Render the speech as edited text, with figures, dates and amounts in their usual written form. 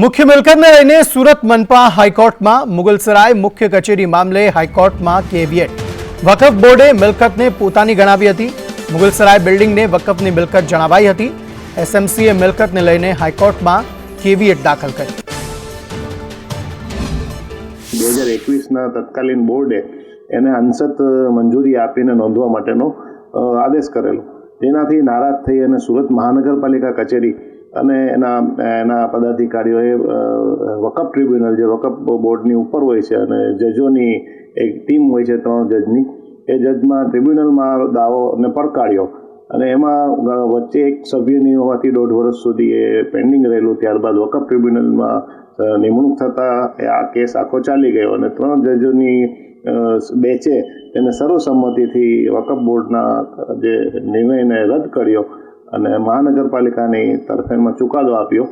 મુખ્ય મિલકતને લઈને સુરત મનપા હાઈકોર્ટમાં મુગલસરાય મુખ્ય કચેરી મામલે હાઈકોર્ટમાં કેવિયેટ વકફ બોર્ડે મિલકતને પોતાની ગણાવી હતી। મુગલસરાય બિલ્ડિંગને વકફની મિલકત જણાવાઈ હતી। એસએમસીએ મિલકતને લઈને હાઈકોર્ટમાં કેવિયેટ દાખલ કરી। 2021ના તત્કાલીન બોર્ડે એને અંશત મંજૂરી આપીને નોંધવા માટેનો આદેશ કરેલો, જેનાથી નારાજ થઈ અને સુરત મહાનગરપાલિકા કચેરી અને એના પદાધિકારીઓએ વકફ ટ્રિબ્યુનલ, જે વકફ બોર્ડની ઉપર હોય છે અને જજોની એક ટીમ હોય છે 3 જજની, એ જજમાં ટ્રિબ્યુનલમાં દાવોને પડકાર્યો અને એમાં વચ્ચે એક સભ્યની હોવાથી 1.5 વર્ષ સુધી એ પેન્ડિંગ રહેલું। ત્યારબાદ વકફ ટ્રિબ્યુનલમાં નિમણૂક થતાં આ કેસ આખો ચાલી ગયો અને 3 જજોની બેચે એને સર્વસંમતિથી વકફ બોર્ડના જે નિર્ણયને રદ કર્યો અને મહાનગરપાલિકાની તરફેણમાં ચુકાદો આપ્યો।